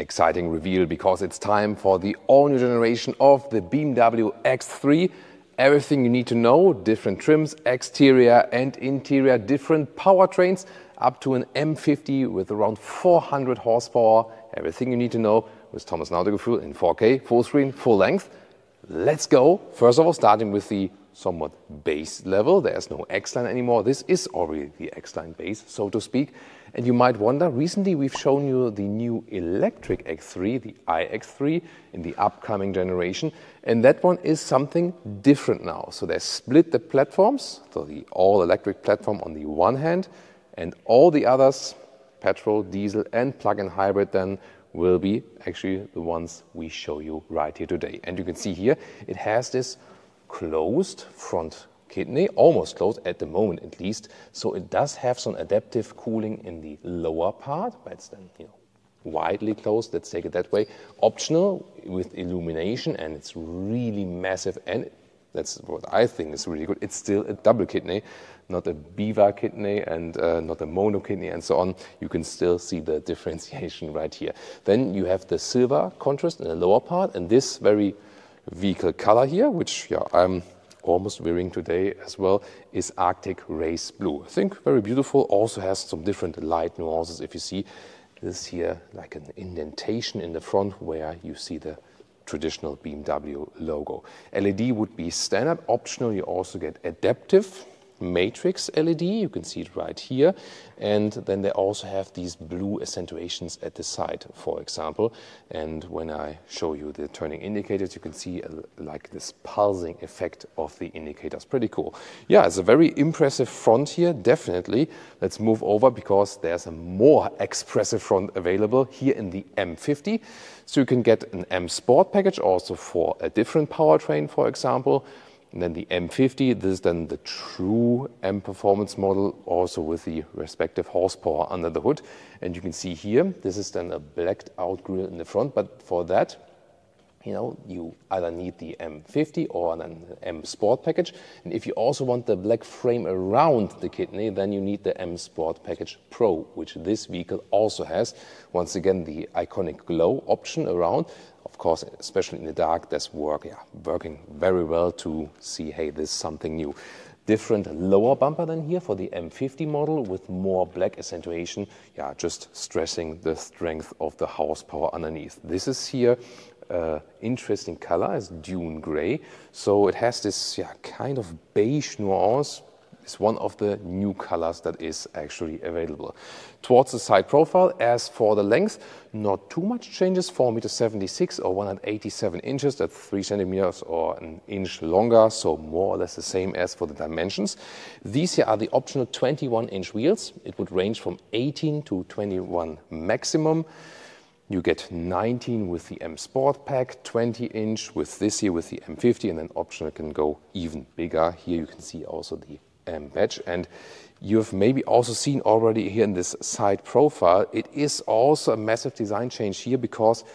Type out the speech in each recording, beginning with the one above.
Exciting reveal, because it's time for the all-new generation of the BMW X3. Everything you need to know, different trims, exterior and interior, different powertrains, up to an M50 with around 400 horsepower. Everything you need to know with Thomas Nautogefühl in 4K, full screen, full length. Let's go. First of all, starting with the somewhat base level. There's no X-Line anymore. This is already the X-Line base, so to speak. And you might wonder, recently we've shown you the new electric X3, the iX3, in the upcoming generation. And that one is something different now. So they split the platforms, so the all-electric platform on the one hand, and all the others, petrol, diesel and plug-in hybrid, then will be actually the ones we show you right here today. And you can see here, it has this closed front kidney, almost closed at the moment at least. So it does have some adaptive cooling in the lower part, but it's then widely closed, let's take it that way. Optional with illumination, and it's really massive, and that's what I think is really good. It's still a double kidney, not a biva kidney and not a mono kidney and so on. You can still see the differentiation right here. Then you have the silver contrast in the lower part, and this very vehicle color here, which I'm almost wearing today as well, is Arctic Race Blue. I think very beautiful. Also has some different light nuances. If you see this here, like an indentation in the front where you see the traditional BMW logo. LED would be standard. Optional, you also get adaptive matrix LED. You can see it right here. And then they also have these blue accentuations at the side, for example. And when I show you the turning indicators, you can see like this pulsing effect of the indicators. Pretty cool. Yeah, it's a very impressive front here, definitely. Let's move over, because there's a more expressive front available here in the M50. So you can get an M Sport package also for a different powertrain, for example. And then the M50, this is then the true M Performance model, also with the respective horsepower under the hood. And you can see here, this is then a blacked out grille in the front, but for that, you either need the M50 or an M Sport package. And if you also want the black frame around the kidney, then you need the M Sport package Pro, which this vehicle also has. Once again, the iconic glow option around. Of course, especially in the dark, that's working very well to see, hey, this is something new. Different lower bumper than here for the M50 model with more black accentuation. Yeah, just stressing the strength of the horsepower underneath. This is here interesting color, is dune gray. So it has this kind of beige nuance. It's one of the new colors that is actually available. Towards the side profile, as for the length, not too much changes, 4.76 m or 187 inches, that's 3 centimeters or an inch longer, so more or less the same as for the dimensions. These here are the optional 21-inch wheels. It would range from 18 to 21 maximum. You get 19 with the M Sport pack, 20-inch with this here with the M50, and then optional can go even bigger. Here you can see also the M badge, and you've maybe also seen already here in this side profile, it is also a massive design change here, because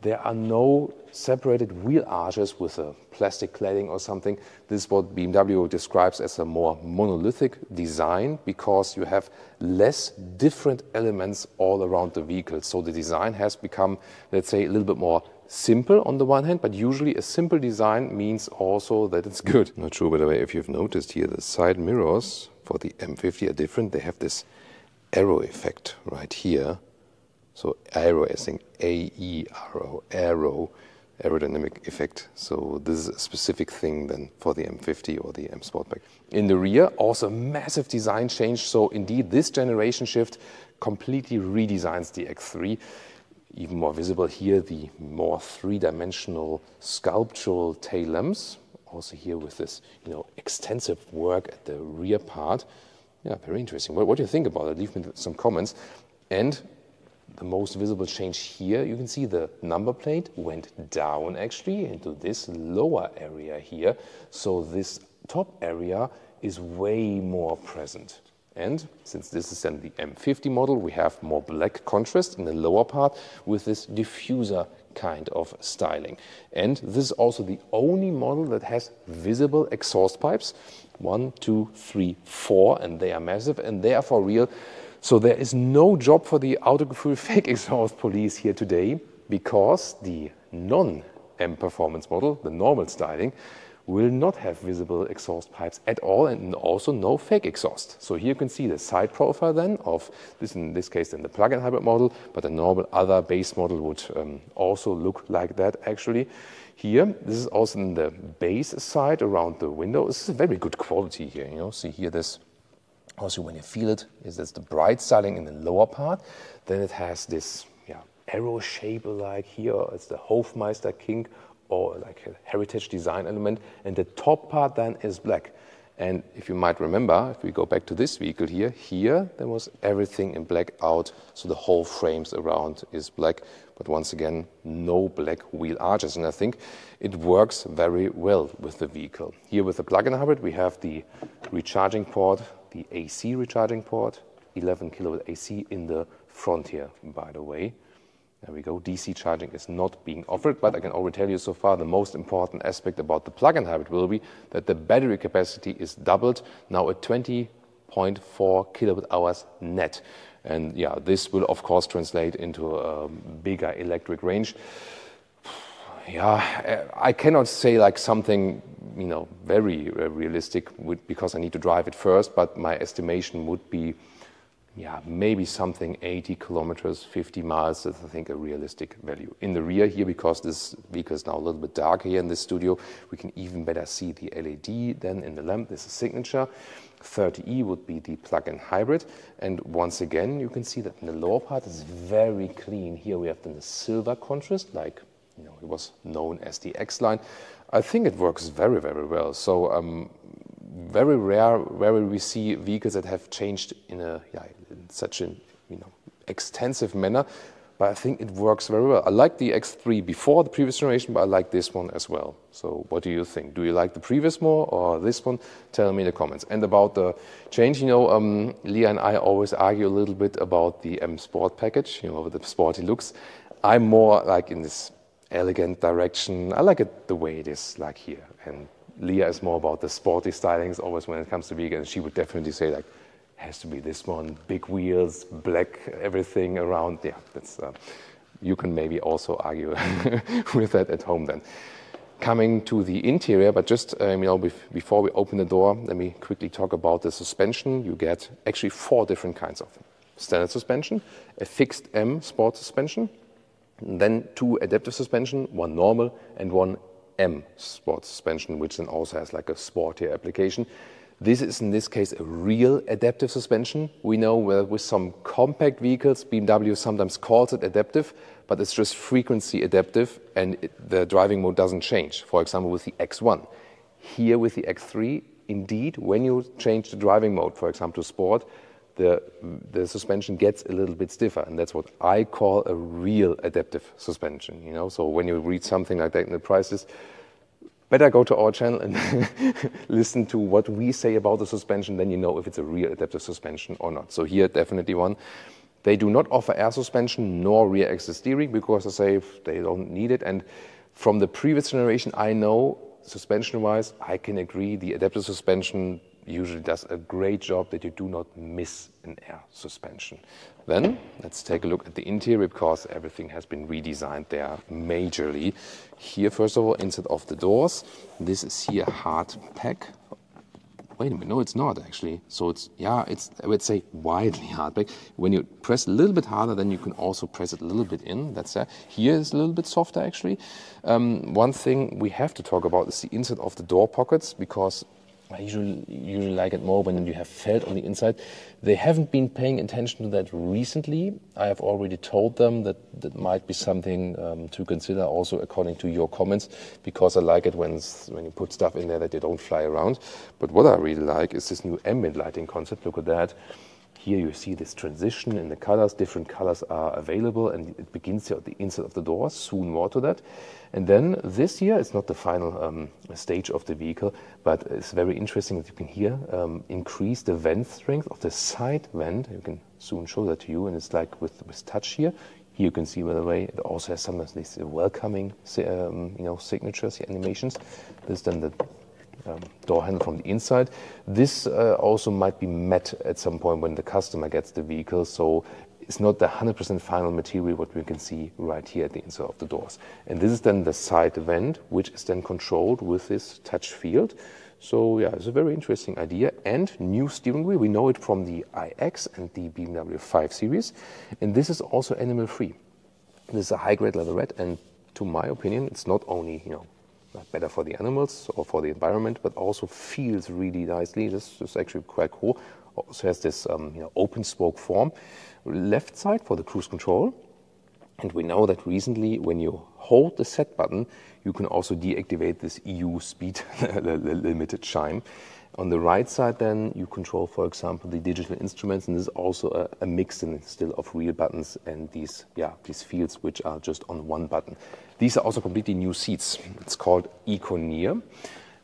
there are no separated wheel arches with a plastic cladding or something. This is what BMW describes as a more monolithic design, because you have less different elements all around the vehicle. So the design has become, let's say, a little bit more simple on the one hand, but usually a simple design means also that it's good. Not sure, by the way, if you've noticed here, the side mirrors for the M50 are different. They have this arrow effect right here. So aero, I think A-E-R-O, aero, aerodynamic effect. So this is a specific thing then for the M50 or the M Sportback. In the rear, also massive design change. So indeed, this generation shift completely redesigns the X3. Even more visible here, the more three-dimensional sculptural tail lamps. Also here with this, extensive work at the rear part. Yeah, very interesting. What do you think about it? Leave me some comments. And the most visible change here, you can see the number plate went down actually into this lower area here. So this top area is way more present. And since this is then the M50 model, we have more black contrast in the lower part with this diffuser kind of styling. And this is also the only model that has visible exhaust pipes. 1, 2, 3, 4, and they are massive and they are for real. So there is no job for the Autogefühl fake exhaust police here today. because the non-M performance model, the normal styling, will not have visible exhaust pipes at all, and also no fake exhaust. So here you can see the side profile then of this, in this case then the plug-in hybrid model, but a normal other base model would also look like that actually. Here, this is also in the base side around the window. This is very good quality here, you know. See here, this also when you feel it, is that's the bright styling in the lower part. Then it has this arrow shape like here, it's the Hofmeister King or like a heritage design element, and the top part then is black. And if you might remember, if we go back to this vehicle here there was everything in black out, so the whole frames around is black, but once again, no black wheel arches, and I think it works very well with the vehicle. Here with the plug-in hybrid, we have the recharging port, the AC recharging port, 11 kilowatt AC in the front here, by the way. There we go, DC charging is not being offered, but I can already tell you so far the most important aspect about the plug-in hybrid will be that the battery capacity is doubled, now at 20.4 kilowatt hours net. And yeah, this will of course translate into a bigger electric range. Yeah, I cannot say like something, you know, very realistic because I need to drive it first, but my estimation would be maybe something 80 kilometers, 50 miles, that's I think a realistic value. In the rear here, because this vehicle is now a little bit darker here in this studio, we can even better see the LED then in the lamp. This is signature. 30E would be the plug-in hybrid. And once again, you can see that in the lower part is very clean. Here we have then the silver contrast, like it was known as the X-Line. I think it works very, very well. So very rare where we see vehicles that have changed in such an extensive manner, but I think it works very well. I like the X3 before the previous generation, but I like this one as well. So what do you think? Do you like the previous more or this one? Tell me in the comments. And about the change, Leah and I always argue a little bit about the M Sport package, with the sporty looks. I'm more like in this elegant direction. I like it the way it is like here. And Leah is more about the sporty stylings always when it comes to vehicle, and she would definitely say like, has to be this one, big wheels, black, everything around. Yeah, that's you can maybe also argue with that at home then. Coming to the interior, but just before we open the door, let me quickly talk about the suspension. You get actually 4 different kinds of standard suspension, a fixed M sport suspension, and then 2 adaptive suspension, 1 normal and 1 M sport suspension, which then also has like a sportier application. This is in this case a real adaptive suspension. We know with some compact vehicles, BMW sometimes calls it adaptive, but it's just frequency adaptive and the driving mode doesn't change. For example, with the X1. Here with the X3, indeed, when you change the driving mode, for example to sport, the suspension gets a little bit stiffer, and that's what I call a real adaptive suspension. So when you read something like that in the prices, better go to our channel and listen to what we say about the suspension, then you know if it's a real adaptive suspension or not. So here, definitely one. They do not offer air suspension nor rear axis steering because I say they don't need it. And from the previous generation, I know suspension-wise, I can agree the adaptive suspension usually does a great job that you do not miss an air suspension. Then let's take a look at the interior because everything has been redesigned there majorly. Here, first of all, inside of the doors, this is here hard pack. Wait a minute, no, it's not actually. So it's, I would say widely hard pack. When you press a little bit harder, then you can also press it a little bit in. That's here is a little bit softer actually. One thing we have to talk about is the inside of the door pockets because I usually like it more when you have felt on the inside. They haven't been paying attention to that recently. I have already told them that that might be something to consider also according to your comments, because I like it when you put stuff in there that they don't fly around. But what I really like is this new ambient lighting concept. Look at that. Here you see this transition in the colors. Different colors are available and it begins here at the inside of the door. Soon more to that. And then this here is not the final stage of the vehicle, but it's very interesting that you can here increase the vent strength of the side vent. You can soon show that to you, and it's like with touch here. Here you can see, by the way, it also has some of these welcoming signatures, animations. This is then the door handle from the inside. This also might be met at some point when the customer gets the vehicle, so is not the 100% final material what we can see right here at the inside of the doors. And this is then the side vent, which is then controlled with this touch field. So yeah, it's a very interesting idea. And new steering wheel, we know it from the iX and the BMW 5 Series. And this is also animal-free. This is a high-grade leatherette, and to my opinion, it's not only, better for the animals or for the environment, but also feels really nicely. This is actually quite cool. Also has this open spoke form. Left side for the cruise control. And we know that recently when you hold the set button, you can also deactivate this EU speed limited chime. On the right side then you control, for example, the digital instruments, and this is also a mix in still of real buttons and these fields which are just on one button. These are also completely new seats. It's called Econeer.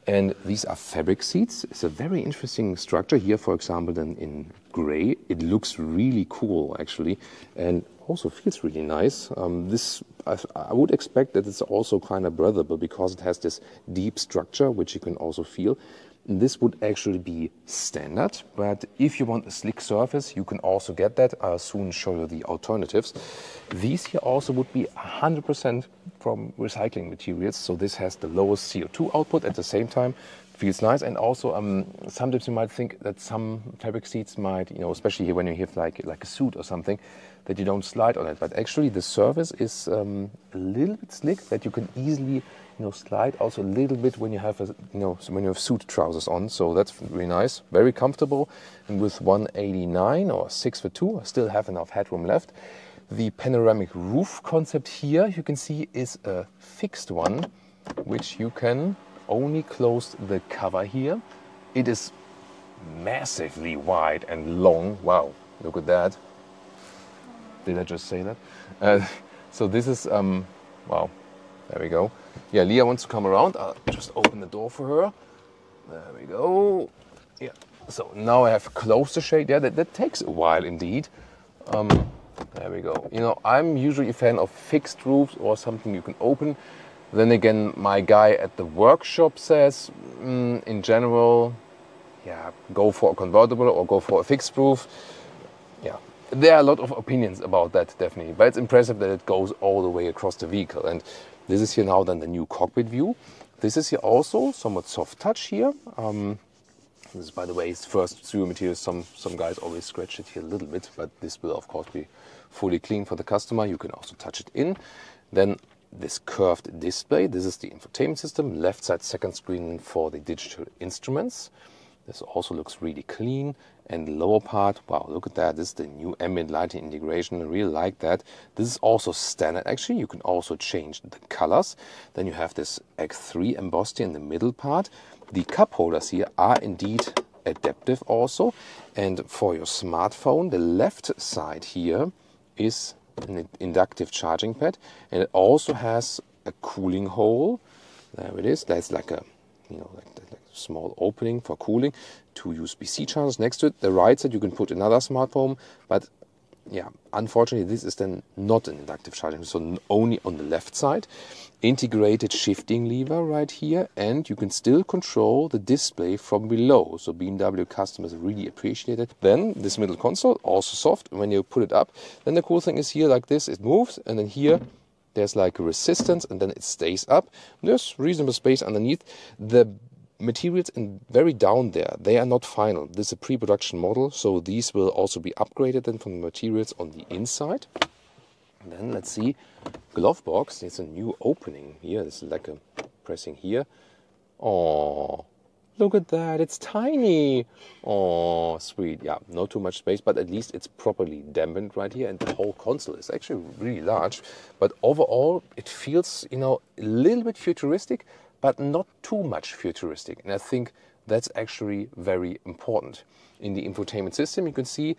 And these are fabric seats. It's a very interesting structure here, for example, then in gray. It looks really cool, actually, and also feels really nice. I would expect that it's also kind of breathable because it has this deep structure, which you can also feel. And this would actually be standard, but if you want a slick surface, you can also get that. I'll soon show you the alternatives. These here also would be 100% from recycling materials, so this has the lowest CO2 output at the same time. Feels nice, and also sometimes you might think that some fabric seats might, especially here when you have like a suit or something, that you don't slide on it. But actually the surface is a little bit slick, that you can easily slide also a little bit when you have when you have suit trousers on. So that's really nice, very comfortable. And with 189 or 6'2", I still have enough headroom left. The panoramic roof concept here, you can see, is a fixed one, which you can only close the cover here. It is massively wide and long. Wow, look at that. Did I just say that? So this is, wow, there we go. Yeah, Leah wants to come around. I'll just open the door for her. There we go. Yeah, so now I have closed the shade. Yeah, that takes a while indeed. There we go. I'm usually a fan of fixed roofs or something you can open. Then again, my guy at the workshop says, in general, yeah, go for a convertible or go for a fixed roof. Yeah, there are a lot of opinions about that, definitely. But it's impressive that it goes all the way across the vehicle. And this is here now then the new cockpit view. This is here also somewhat soft touch here. This is, by the way, his first Studio material. Some guys always scratch it here a little bit, but this will of course be fully clean for the customer. You can also touch it in. Then this curved display. This is the infotainment system. Left side second screen for the digital instruments. This also looks really clean. And the lower part, wow, look at that. This is the new ambient lighting integration. I really like that. This is also standard, actually. You can also change the colors. Then you have this X3 embossed here in the middle part. The cup holders here are indeed adaptive also. And for your smartphone, the left side here is an inductive charging pad. And it also has a cooling hole. There it is. That's like a, like a small opening for cooling. 2 USB-C chargers next to it. The right side you can put another smartphone, but yeah, unfortunately this is then not an inductive charging, so only on the left side. Integrated shifting lever right here, and you can still control the display from below, so BMW customers really appreciate it. Then this middle console, also soft. When you put it up, then the cool thing is here like this, it moves, and then here there's like a resistance, and then it stays up. There's reasonable space underneath. The materials in very down there, they are not final. This is a pre-production model, so these will also be upgraded then from the materials on the inside. And then let's see, glove box. There's a new opening here. This is like a pressing here. Oh, look at that, it's tiny. Oh, sweet. Yeah, not too much space, but at least it's properly dampened right here, and the whole console is actually really large. But overall it feels, a little bit futuristic, but not too much futuristic. And I think that's actually very important. In the infotainment system, you can see,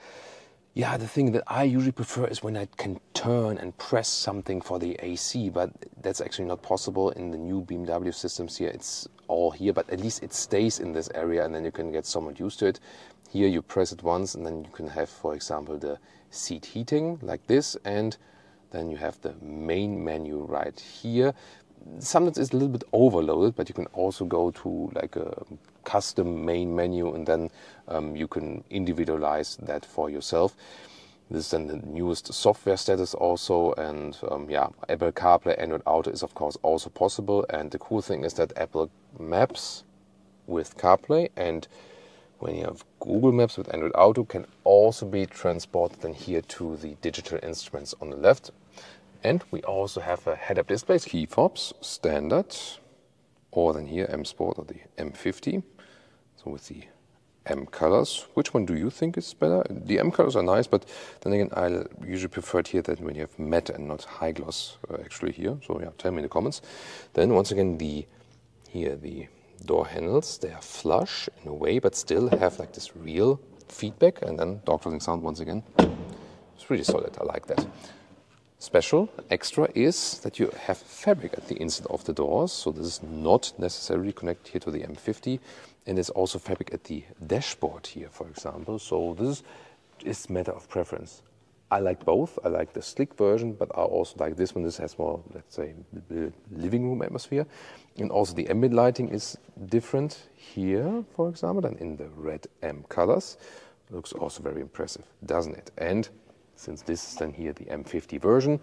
yeah, the thing that I usually prefer is when I can turn and press something for the AC, but that's actually not possible in the new BMW systems here. It's all here, but at least it stays in this area, and then you can get somewhat used to it. Here you press it once, and then you can have, for example, the seat heating like this, and then you have the main menu right here. Sometimes it's a little bit overloaded, but you can also go to like a custom main menu, and then you can individualize that for yourself. This is then the newest software status also, and yeah, Apple CarPlay, Android Auto is of course also possible. And the cool thing is that Apple Maps with CarPlay and when you have Google Maps with Android Auto can also be transported then here to the digital instruments on the left. And we also have a head-up display, key fobs, standard, or then here M Sport or the M50. So with the M colors, which one do you think is better? The M colors are nice, but then again, I usually prefer it here that when you have matte and not high gloss actually here. So yeah, tell me in the comments. Then once again, the door handles, they are flush in a way, but still have like this real feedback. And then dog closing sound once again. It's really solid. I like that. Special extra is that you have fabric at the inside of the doors, so this is not necessarily connected here to the M50, and there's also fabric at the dashboard here, for example. So this is matter of preference. I like both. I like the slick version, but I also like this one. This has more, let's say, living room atmosphere, and also the ambient lighting is different here, for example, than in the red M colors. Looks also very impressive, doesn't it? And since this is then here the M50 version,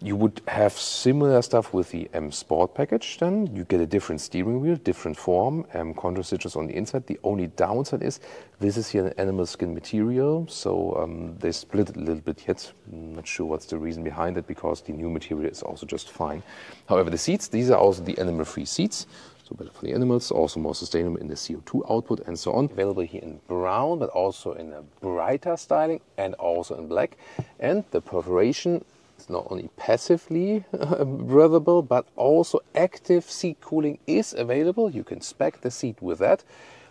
you would have similar stuff with the M Sport package then. You get a different steering wheel, different form, control switches on the inside. The only downside is this is here an animal skin material, so they split it a little bit yet. I'm not sure what's the reason behind it, because the new material is also just fine. However, the seats, these are also the animal-free seats. So better for the animals, also more sustainable in the CO2 output and so on. Available here in brown, but also in a brighter styling and also in black. And the perforation is not only passively breathable, but also active seat cooling is available. You can spec the seat with that,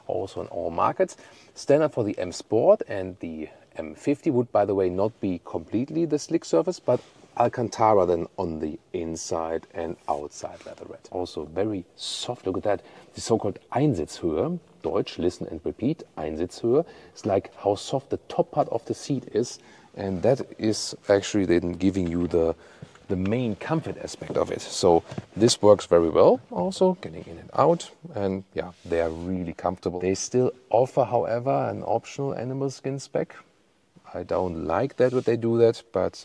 also in all markets. Standard for the M Sport and the M50 would, by the way, not be completely the slick surface, but Alcantara then on the inside and outside leatherette. Also very soft, look at that. The so-called Einsitzhöhe, Deutsch, listen and repeat, Einsitzhöhe, is like how soft the top part of the seat is. And that is actually then giving you the main comfort aspect of it. So this works very well, also getting in and out. And yeah, they are really comfortable. They still offer, however, an optional animal skin spec. I don't like that what they do that, but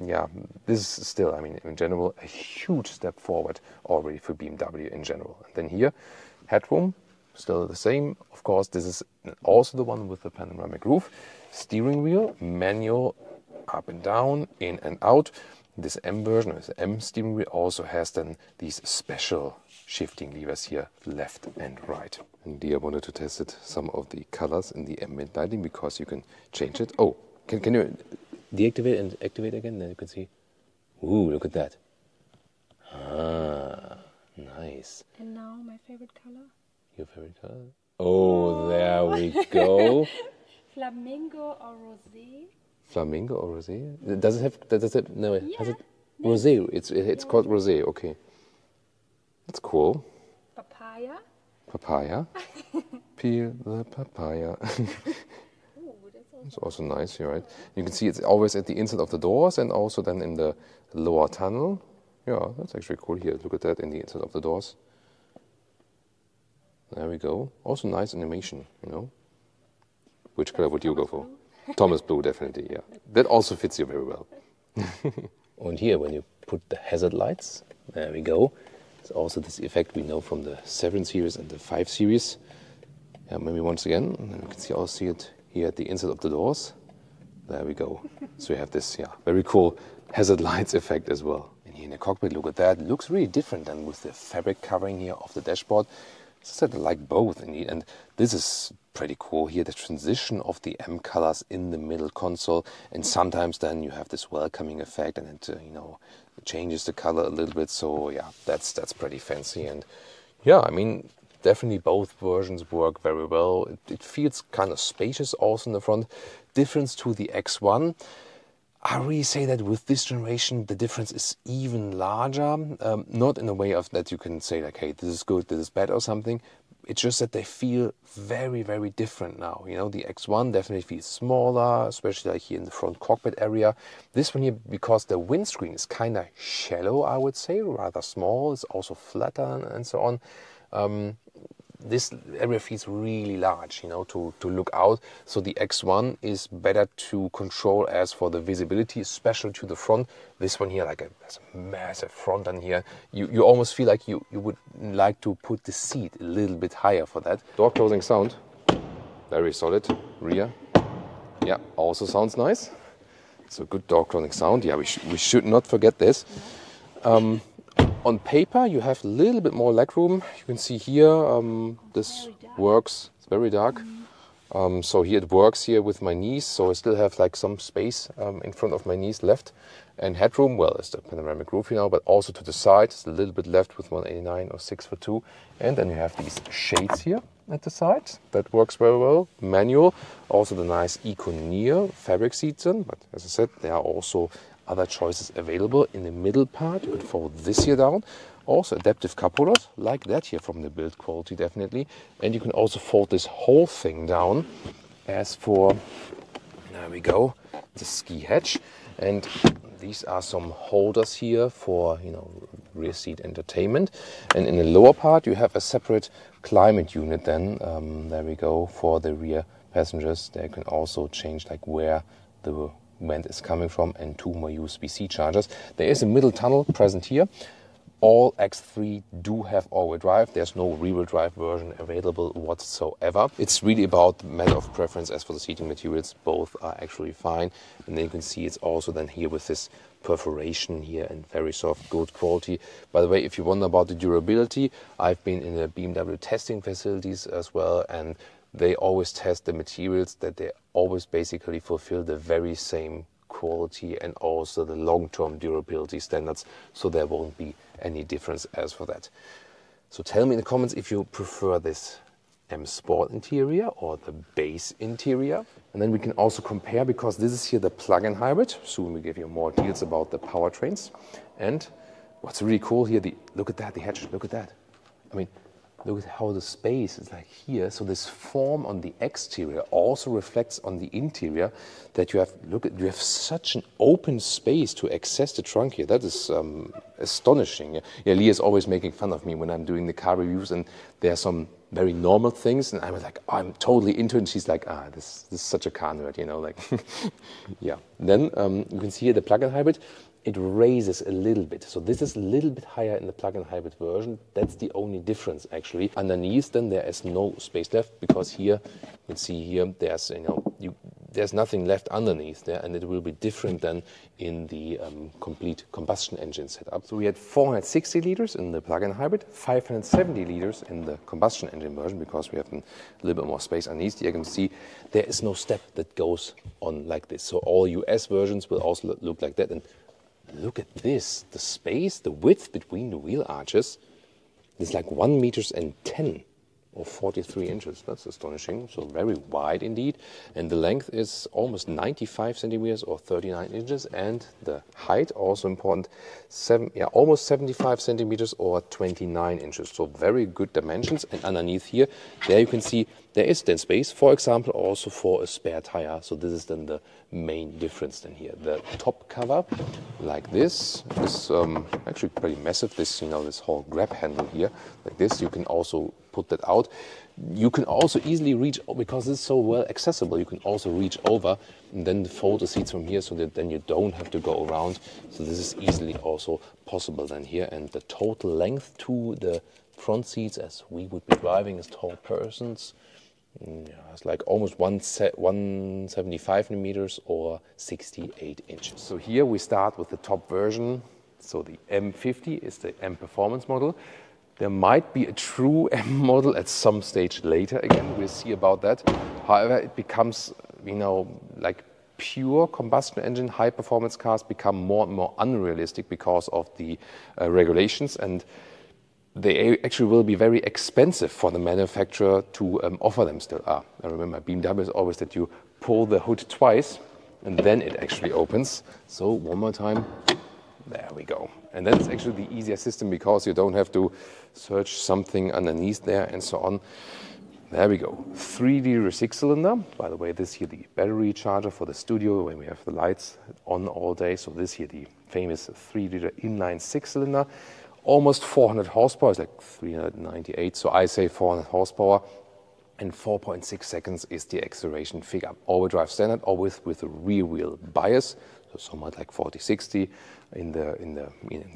yeah, this is still, I mean, in general, a huge step forward already for BMW in general. And then here, headroom, still the same. Of course, this is also the one with the panoramic roof. Steering wheel, manual, up and down, in and out. This M version, this M steering wheel, also has then these special shifting levers here, left and right. Indeed, I wanted to test it, some of the colors in the ambient lighting, because you can change it. Oh, can you deactivate and activate again? Then you can see. Ooh, look at that. Ah, nice. And now my favorite color. Your favorite color? Oh, there we go. Flamingo or rosé? Flamingo or rosé? Does it have, no, it Yeah, has it, rosé, it's called rosé, okay. That's cool. Papaya? Papaya. Peel the papaya. Ooh, It's also nice here, right? You can see it's always at the inside of the doors and also then in the lower tunnel. Yeah, that's actually cool here. Look at that in the inside of the doors. There we go. Also nice animation, you know. Which color would you go for? Thomas Blue, definitely, yeah. That also fits you very well. And here, when you put the hazard lights, there we go. It's also this effect we know from the 7 series and the 5 series. Yeah, maybe once again, and then you can see it here at the inside of the doors. There we go. So we have this, yeah, very cool hazard lights effect as well. And here in the cockpit, look at that. It looks really different than with the fabric covering here of the dashboard. As I said, I like both indeed, and this is pretty cool here, the transition of the M colors in the middle console, and sometimes then you have this welcoming effect and it, you know, changes the color a little bit. So yeah, that's pretty fancy, and yeah, I mean, definitely both versions work very well. It feels kind of spacious also in the front. Difference to the X1, I really say that with this generation, the difference is even larger. Not in a way of that you can say like, hey, this is good, this is bad or something. It's just that they feel very, very different now. You know, the X1 definitely feels smaller, especially like here in the front cockpit area. This one here, because the windscreen is kind of shallow, I would say, rather small. It's also flatter and so on. this area feels really large, you know, to look out. So the X1 is better to control as for the visibility, especially to the front. This one here, like has a massive front on here. You almost feel like you would like to put the seat a little bit higher for that. Door closing sound, very solid. Rear, yeah, also sounds nice. So good door closing sound. Yeah, we should not forget this. On paper, you have a little bit more legroom. You can see here, this works. It's very dark. So here it works here with my knees. So I still have like some space in front of my knees left. And headroom, well, it's the panoramic roof, you know, but also to the side. It's a little bit left with 189 or 6'2". And then you have these shades here at the side. That works very well. Manual. Also the nice Econeer fabric seats in. But as I said, there are also other choices available. In the middle part, you could fold this here down. Also adaptive cup holders, like that here from the build quality, definitely. And you can also fold this whole thing down as for, there we go, the ski hatch. And these are some holders here for, you know, rear seat entertainment. And in the lower part, you have a separate climate unit then. There we go, for the rear passengers. They can also change like where the vent is coming from, and 2 more USB-C chargers. There is a middle tunnel present here. All X3 do have all-wheel drive. There's no rear-wheel drive version available whatsoever. It's really about the matter of preference. As for the seating materials, both are actually fine. And then you can see it's also then here with this perforation here and very soft, good quality. By the way, if you wonder about the durability, I've been in the BMW testing facilities as well, and they always test the materials that they always basically fulfill the very same quality and also the long-term durability standards, so there won't be any difference as for that. So tell me in the comments if you prefer this M Sport interior or the base interior. And then we can also compare, because this is here the plug-in hybrid. Soon we give you more details about the powertrains. And what's really cool here, look at that, the hatch, look at that. I mean, look at how the space is like here. So this form on the exterior also reflects on the interior, that you have, look at, you have such an open space to access the trunk here. That is astonishing. Yeah, Leah is always making fun of me when I'm doing the car reviews, and there are some very normal things, and I was like, oh, I'm totally into it. And she's like, this is such a car nerd, you know, like, yeah. Then you can see here the plug-in hybrid. It raises a little bit. So this is a little bit higher in the plug-in hybrid version. That's the only difference, actually. Underneath, then there is no space left, because here, you can see here, there's, you know, there's nothing left underneath there, and it will be different than in the complete combustion engine setup. So we had 460 liters in the plug-in hybrid, 570 liters in the combustion engine version, because we have a little bit more space underneath. You can see there is no step that goes on like this. So all US versions will also look like that. And look at this, the space, the width between the wheel arches is like 1 meter and 10 or 43 inches. That's astonishing. So very wide indeed. And the length is almost 95 centimeters or 39 inches. And the height, also important, almost 75 centimeters or 29 inches. So very good dimensions. And underneath here, there you can see there is then space, for example, also for a spare tire. So this is then the main difference then here. The top cover, like this, is actually pretty massive. This, you know, this whole grab handle here, like this, you can also put that out. You can also easily reach, because it's so well accessible, you can also reach over and then fold the seats from here, so that then you don't have to go around. So this is easily also possible then here. And the total length to the front seats, as we would be driving as tall persons, it's like almost 175 millimeters or 68 inches. So here we start with the top version. So the M50 is the M Performance model. There might be a true M model at some stage later. Again, we'll see about that. However, it becomes, you know, like pure combustion engine high performance cars become more and more unrealistic because of the regulations, and they actually will be very expensive for the manufacturer to offer them still. I remember BMW is always that you pull the hood twice and then it actually opens. So one more time, there we go. And that's actually the easier system, because you don't have to search something underneath there and so on. There we go. 3-liter 6-cylinder. By the way, this here the battery charger for the studio when we have the lights on all day. So this here the famous 3-liter inline 6-cylinder. almost 400 horsepower. It's like 398, so I say 400 horsepower. And 4.6 seconds is the acceleration figure. All-wheel drive standard, always with a rear wheel bias, so somewhat like 40-60 in the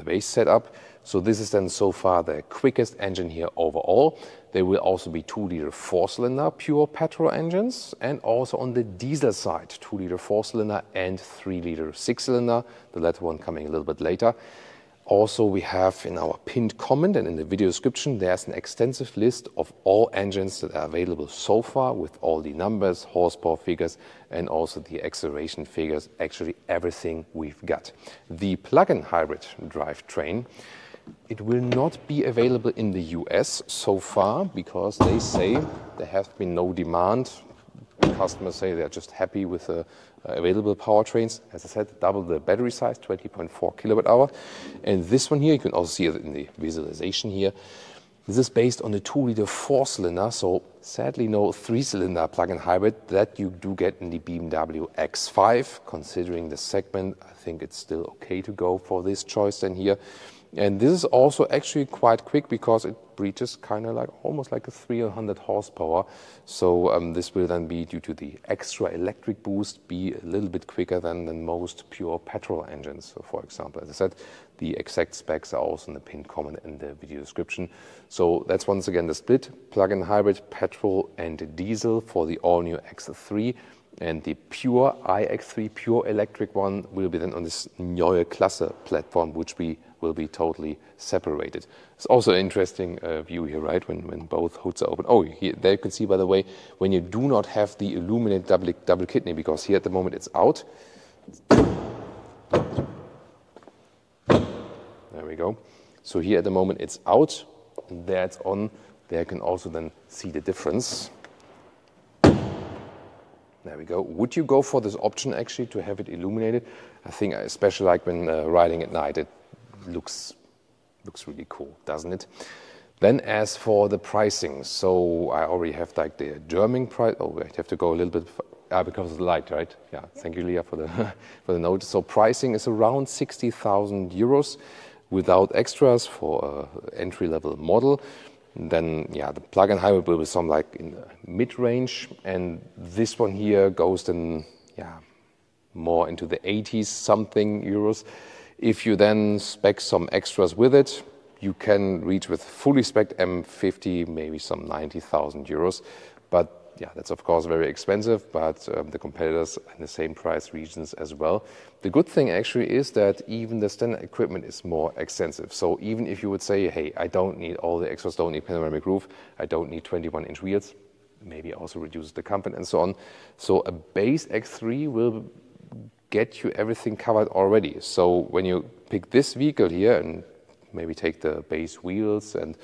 base setup. So this is then so far the quickest engine here overall. There will also be 2-liter 4-cylinder pure petrol engines, and also on the diesel side, 2-liter 4-cylinder and 3-liter 6-cylinder, the latter one coming a little bit later. Also, we have in our pinned comment and in the video description, there's an extensive list of all engines that are available so far with all the numbers, horsepower figures, and also the acceleration figures, actually everything we've got. The plug-in hybrid drivetrain, it will not be available in the US so far because they say there has been no demand. Customers say they're just happy with the available powertrains. As I said, double the battery size, 20.4 kilowatt hour. And this one here, you can also see it in the visualization here. This is based on the 2-liter 4-cylinder, so sadly no 3-cylinder plug-in hybrid that you do get in the BMW X5. Considering the segment, I think it's still okay to go for this choice then here. And this is also actually quite quick because it reaches kind of like almost like a 300 horsepower. So this will then be, due to the extra electric boost, be a little bit quicker than most pure petrol engines. So for example, as I said, the exact specs are also in the pinned comment in the video description. So that's once again the split, plug-in hybrid, petrol and diesel for the all-new X3. And the pure iX3, pure electric one, will be then on this Neue Klasse platform, which will be totally separated. It's also an interesting view here, right, when both hoods are open. Oh, here, there you can see, by the way, when you do not have the illuminated double kidney, because here at the moment it's out. There we go. So here at the moment it's out, and there it's on. There you can also then see the difference. There we go. Would you go for this option actually to have it illuminated? I think especially like when riding at night, it looks really cool, doesn't it? Then as for the pricing, so I already have like the German price. Oh, I have to go a little bit because of the light, right? Yeah, thank you, Leah, for the for the note. So pricing is around 60,000 euros without extras for an entry-level model. Then, yeah, the plug-in hybrid will be some like in the mid-range, and this one here goes then, yeah, more into the 80s something euros. If you then spec some extras with it, you can reach with fully spec M50 maybe some 90,000 euros. But yeah, that's of course very expensive, but the competitors in the same price regions as well. The good thing actually is that even the standard equipment is more extensive. So even if you would say, hey, I don't need all the extras, don't need panoramic roof, I don't need 21-inch wheels, maybe also reduces the comfort and so on. So a base X3 will get you everything covered already. So when you pick this vehicle here and maybe take the base wheels and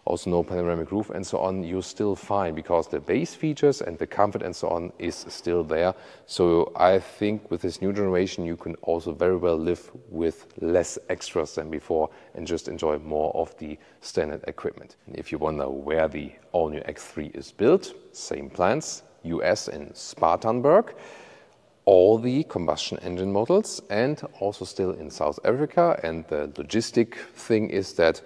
also no panoramic roof and so on, you're still fine because the base features and the comfort and so on is still there. So I think with this new generation, you can also very well live with less extras than before and just enjoy more of the standard equipment. And if you wonder where the all-new X3 is built, same plants, US in Spartanburg, all the combustion engine models, and also still in South Africa. And the logistic thing is that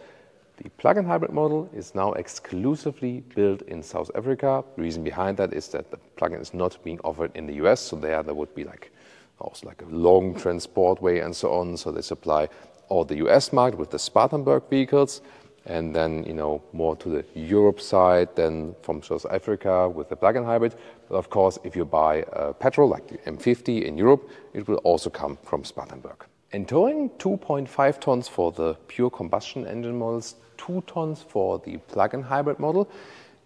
the plug-in hybrid model is now exclusively built in South Africa. The reason behind that is that the plug-in is not being offered in the US, so there would be like also like a long transport way and so on. So they supply all the US market with the Spartanburg vehicles, and then, you know, more to the Europe side than from South Africa with the plug-in hybrid. But of course, if you buy petrol like the M50 in Europe, it will also come from Spartanburg. And towing 2.5 tons for the pure combustion engine models, 2 tons for the plug-in hybrid model.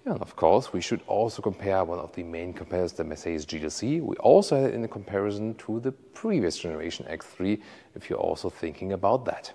Yeah, and of course, we should also compare one of the main competitors, the Mercedes GLC. We also had it in a comparison to the previous generation X3, if you're also thinking about that.